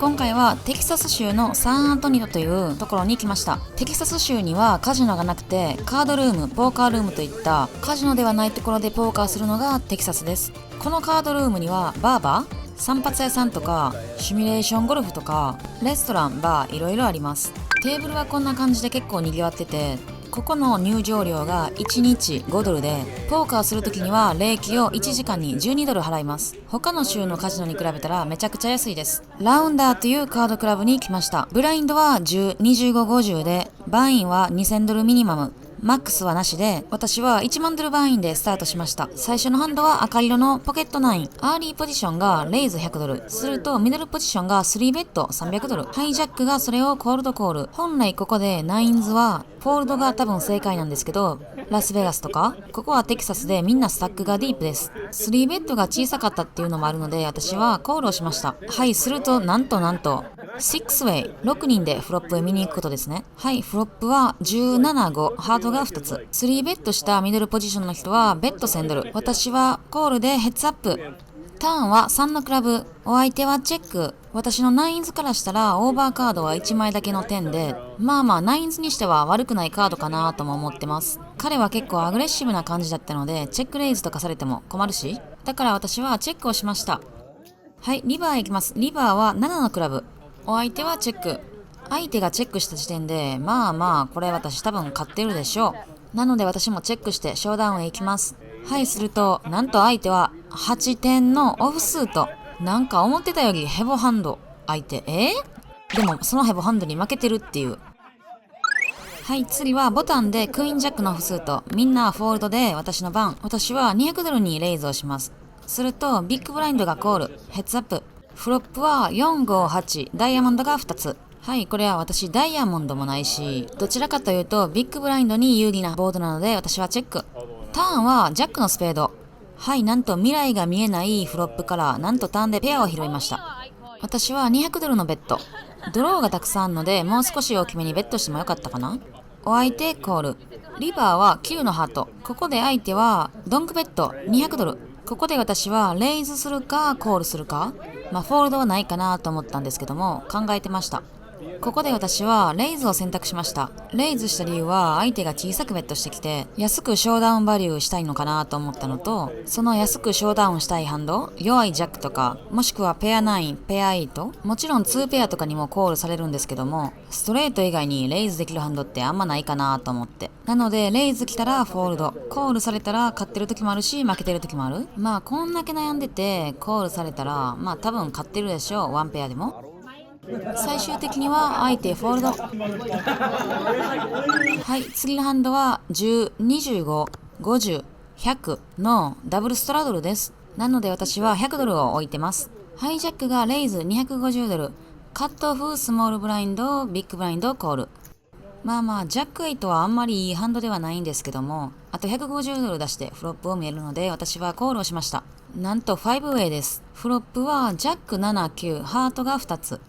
今回はテキサス州のサンアントニオというところに来ました。テキサス州にはカジノがなくて、カードルーム、ポーカールームといったカジノではないところでポーカーするのがテキサスです。このカードルームにはバーバー、散髪屋さんとかシミュレーションゴルフとかレストラン、バー、いろいろあります。テーブルはこんな感じで結構賑わってて、ここの入場料が1日5ドルで、ポーカーするときには礼金を1時間に12ドル払います。他の州のカジノに比べたらめちゃくちゃ安いです。ラウンダーというカードクラブに来ました。ブラインドは10、25、50で、バーインは2000ドルミニマム。マックスはなしで、私は1万ドルバーインでスタートしました。最初のハンドは赤色のポケット9。アーリーポジションがレイズ100ドル。するとミドルポジションが3ベッド300ドル。ハイジャックがそれをコールドコール。本来ここでナインズはフォールドが多分正解なんですけど、ラスベガスとか、ここはテキサスでみんなスタックがディープです。3ベッドが小さかったっていうのもあるので、私はコールをしました。はい、するとなんと6ウェイ、6人でフロップへ見に行くことですね。はい、フロップは17、5、ハートが2つ。3ベットしたミドルポジションの人はベッド1000ドル。私はコールでヘッズアップ。ターンは3のクラブ。お相手はチェック。私のナインズからしたらオーバーカードは1枚だけの点で、まあナインズにしては悪くないカードかなとも思ってます。彼は結構アグレッシブな感じだったので、チェックレイズとかされても困るし、だから私はチェックをしました。はい、リバーへ行きます。リバーは7のクラブ。お相手はチェック。相手がチェックした時点で、これ私多分勝ってるでしょう。なので私もチェックしてショーダウンへ行きます。はい、すると、なんと相手は8点のオフスート。なんか思ってたよりヘボハンド。相手、でもそのヘボハンドに負けてるっていう。はい、次はボタンでクイーンジャックのオフスート。みんなフォールドで私の番。私は200ドルにレイズをします。すると、ビッグブラインドがコール。ヘッズアップ。フロップは4、5、8。ダイヤモンドが2つ。はい、これは私ダイヤモンドもないし、どちらかというとビッグブラインドに有利なボードなので私はチェック。ターンはジャックのスペード。はい、なんと未来が見えないフロップからなんとターンでペアを拾いました。私は200ドルのベッド。ドローがたくさんあるのでもう少し大きめにベットしてもよかったかな。お相手コール。リバーは9のハート。ここで相手はドンクベッド200ドル。ここで私はレイズするかコールするか、フォールドはないかなと思ったんですけども考えてました。ここで私はレイズを選択しました。レイズした理由は相手が小さくベットしてきて安くショーダウンバリューしたいのかなと思ったのと、その安くショーダウンしたいハンド、弱いジャックとかもしくはペア9、ペア8、もちろん2ペアとかにもコールされるんですけども、ストレート以外にレイズできるハンドってあんまないかなと思って、なのでレイズ来たらフォールド、コールされたら勝ってる時もあるし負けてる時もある。こんだけ悩んでてコールされたら多分勝ってるでしょう、ワンペアでも。最終的には相手フォールド。はい、次のハンドは10、25、50、100のダブルストラドルです。なので私は100ドルを置いてます。ハイジャックがレイズ250ドル。カットオフスモールブラインド、ビッグブラインドコール。ジャック8はあんまりいいハンドではないんですけども、あと150ドル出してフロップを見えるので私はコールをしました。なんと5ウェイです。フロップはジャック7、9、ハートが2つ。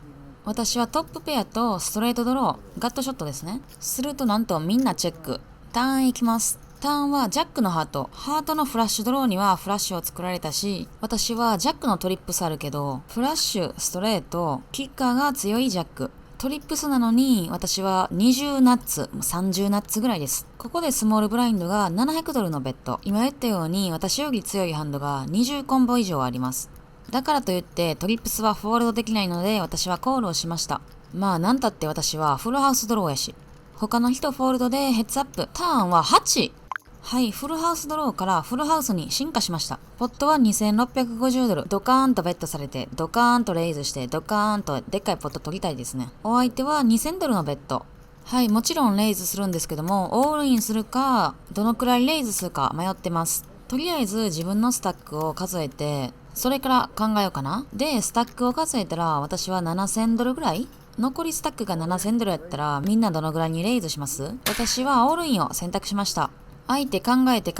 私はトップペアとストレートドロー、ガットショットですね。するとなんとみんなチェック。ターン行きます。ターンはジャックのハートのフラッシュドローにはフラッシュを作られたし、私はジャックのトリップスあるけど、フラッシュ、ストレート、キッカーが強いジャック。トリップスなのに私は20ナッツ、30ナッツぐらいです。ここでスモールブラインドが700ドルのベッド。今言ったように私より強いハンドが20コンボ以上あります。だからといってトリップスはフォールドできないので私はコールをしました。なんたって私はフルハウスドローやし。他の人フォールドでヘッズアップ。ターンは8。はい、フルハウスドローからフルハウスに進化しました。ポットは2650ドル。ドカーンとベットされて、ドカーンとレイズして、ドカーンとでっかいポット取りたいですね。お相手は2000ドルのベット。はい、もちろんレイズするんですけども、オールインするか、どのくらいレイズするか迷ってます。とりあえず自分のスタックを数えて、それから考えようかな。で、スタックを数えたら私は7000ドルぐらい、残りスタックが7000ドルやったらみんなどのぐらいにレイズします？私はオールインを選択しました。相手考えて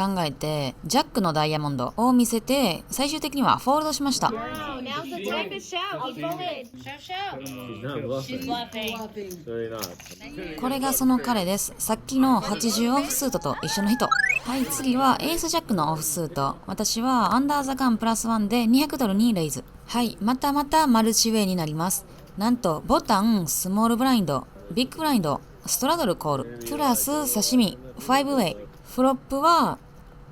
ジャックのダイヤモンドを見せて最終的にはフォールドしました。これがその彼です。さっきの80オフスートと一緒の人。はい、次はエースジャックのオフスート。私はアンダーザガンプラス1で200ドルにレイズ。はい、またマルチウェイになります。なんとボタン、スモールブラインド、ビッグブラインド、ストラドルコール、プラス刺身、5ウェイ。フロップは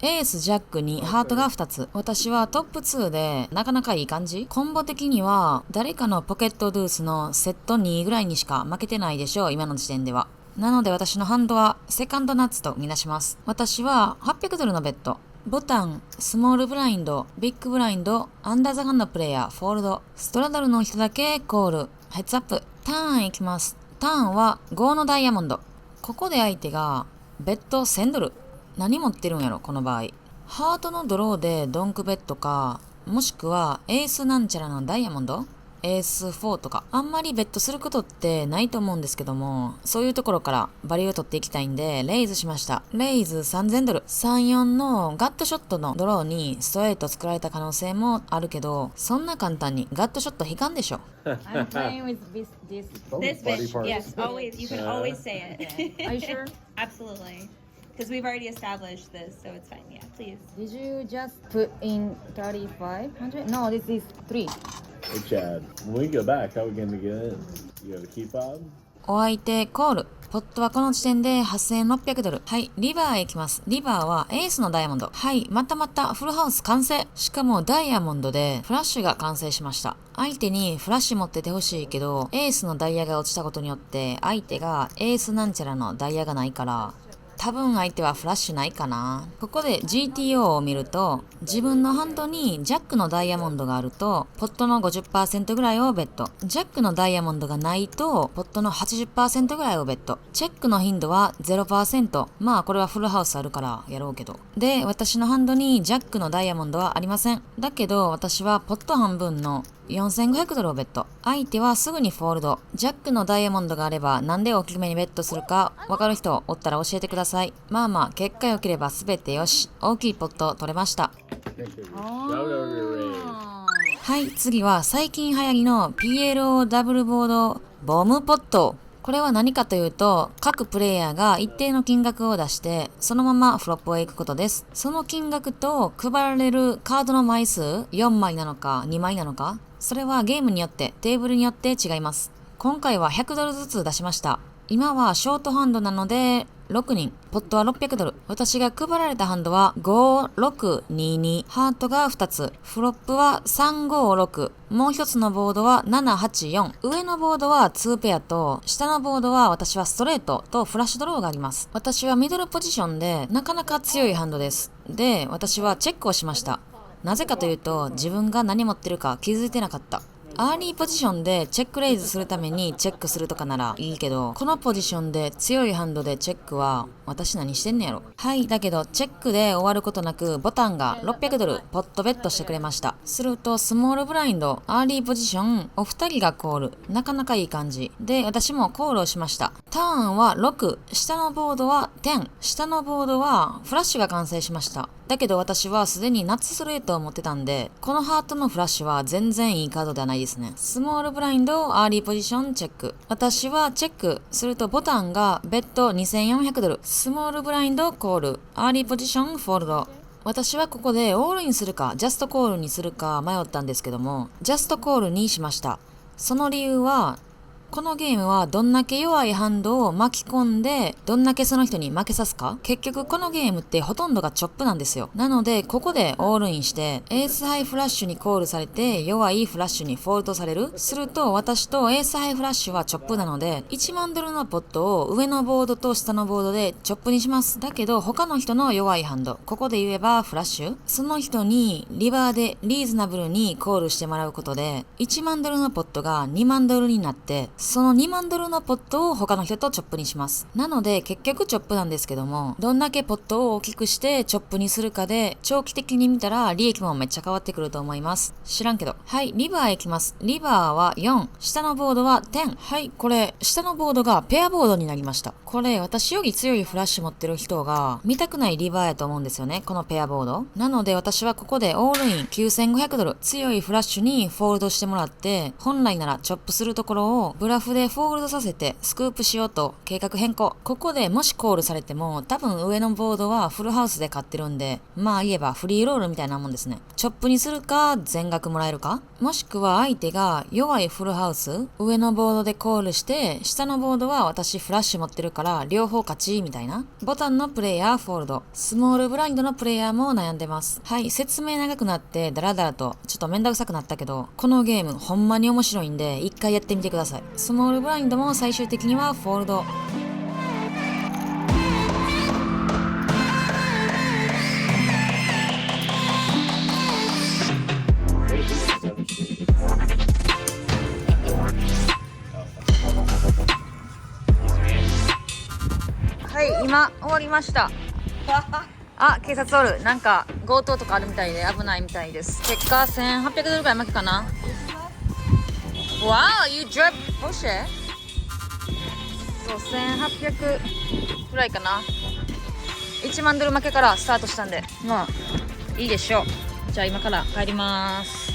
エース、ジャックにハートが2つ。私はトップ2でなかなかいい感じ。コンボ的には誰かのポケットドゥースのセット2ぐらいにしか負けてないでしょう、今の時点では。なので私のハンドはセカンドナッツとみなします。私は$800のベッド。ボタン、スモールブラインド、ビッグブラインド、アンダーザガンのプレイヤー、フォールド、ストラドルの人だけコール、ヘッズアップ。ターンいきます。ターンは5のダイヤモンド。ここで相手がベッド$1000。何持ってるんやろこの場合。ハートのドローでドンクベッドか、もしくはエースなんちゃらのダイヤモンド、エース4とか。あんまりベットすることってないと思うんですけども、そういうところからバリューを取っていきたいんでレイズしました。レイズ$3000。34のガットショットのドローにストレート作られた可能性もあるけど、そんな簡単にガットショット引かんでしょ。I'm playing with this This body bitch, part. yes, always. You can always say it. Are you sure? Absolutely. Because we've already established this, so it's fine. Yeah, please. Did you just put in 3,500? No, this is 3. Hey Chad, when we go back, how are we going to get in? You have a key fob? お相手コール。ポットはこの時点で$8600。はい、リバーへ行きます。リバーはエースのダイヤモンド。はい、またフルハウス完成。しかもダイヤモンドでフラッシュが完成しました。相手にフラッシュ持っててほしいけど、エースのダイヤが落ちたことによって相手がエースなんちゃらのダイヤがないから、多分相手はフラッシュないかな。ここで GTO を見ると、自分のハンドにジャックのダイヤモンドがあると、ポットの 50% ぐらいをベット。ジャックのダイヤモンドがないと、ポットの 80% ぐらいをベット。チェックの頻度は 0%。まあこれはフルハウスあるからやろうけど。で、私のハンドにジャックのダイヤモンドはありません。だけど私はポット半分の$4500をベット。相手はすぐにフォールド。ジャックのダイヤモンドがあればなんで大きめにベットするかわかる人おったら教えてください。まあ結果良ければすべてよし。大きいポット取れました。はい、次は最近流行りの PLO ダブルボードボムポット。これは何かというと、各プレイヤーが一定の金額を出して、そのままフロップへ行くことです。その金額と配られるカードの枚数、4枚なのか2枚なのか、それはゲームによって、テーブルによって違います。今回は$100ずつ出しました。今はショートハンドなので、6人。ポットは$600。私が配られたハンドは5622。ハートが2つ。フロップは356。もう一つのボードは784。上のボードは2ペアと、下のボードは私はストレートとフラッシュドローがあります。私はミドルポジションでなかなか強いハンドです。で、私はチェックをしました。なぜかというと、自分が何持ってるか気づいてなかった。アーリーポジションでチェックレイズするためにチェックするとかならいいけど、このポジションで強いハンドでチェックは私何してんねやろ。はい、だけどチェックで終わることなくボタンが$600ポットベットしてくれました。するとスモールブラインド、アーリーポジション、お二人がコール。なかなかいい感じ。で、私もコールをしました。ターンは6、下のボードは10。下のボードはフラッシュが完成しました。だけど私はすでにナッツストレートを持ってたんで、このハートのフラッシュは全然いいカードではないですね。スモールブラインド、アーリーポジション、チェック。私はチェックするとボタンがベッド$2400。スモールブラインド、コール。アーリーポジション、フォールド。私はここでオールインするか、ジャストコールにするか迷ったんですけども、ジャストコールにしました。その理由は、このゲームはどんだけ弱いハンドを巻き込んで、どんだけその人に負けさすか。結局このゲームってほとんどがチョップなんですよ。なので、ここでオールインして、エースハイフラッシュにコールされて、弱いフラッシュにフォールドされる。すると、私とエースハイフラッシュはチョップなので、$1万のポットを上のボードと下のボードでチョップにします。だけど、他の人の弱いハンド、ここで言えばフラッシュ。その人にリバーでリーズナブルにコールしてもらうことで、$1万のポットが$2万になって、その$2万のポットを他の人とチョップにします。なので結局チョップなんですけども、どんだけポットを大きくしてチョップにするかで長期的に見たら利益もめっちゃ変わってくると思います。知らんけど。はい、リバーへ行きます。リバーは4、下のボードは10。はい、これ下のボードがペアボードになりました。これ私より強いフラッシュ持ってる人が見たくないリバーやと思うんですよね、このペアボード。なので私はここでオールイン$9500、強いフラッシュにフォールドしてもらって、本来ならチョップするところをブラフでフォールドさせてスクープしようと計画変更。ここでもしコールされても多分上のボードはフルハウスで買ってるんで、まあ言えばフリーロールみたいなもんですね。チョップにするか全額もらえるか、もしくは相手が弱いフルハウス、上のボードでコールして下のボードは私フラッシュ持ってるから両方勝ちみたいな。ボタンのプレイヤーフォールド、スモールブラインドのプレイヤーも悩んでます。はい、説明長くなってダラダラとちょっとめんどくさくなったけど、このゲームほんまに面白いんで一回やってみてください。スモールブラインドも最終的にはフォールド。はい、今終わりました。あ、警察おる。なんか強盗とかあるみたいで危ないみたいです。結果1800ドルぐらい負けかな。Wow, you dropped Porsche? そう、1800ぐらいかな。1万ドル負けからスタートしたんで、まあいいでしょう。じゃあ今から帰ります。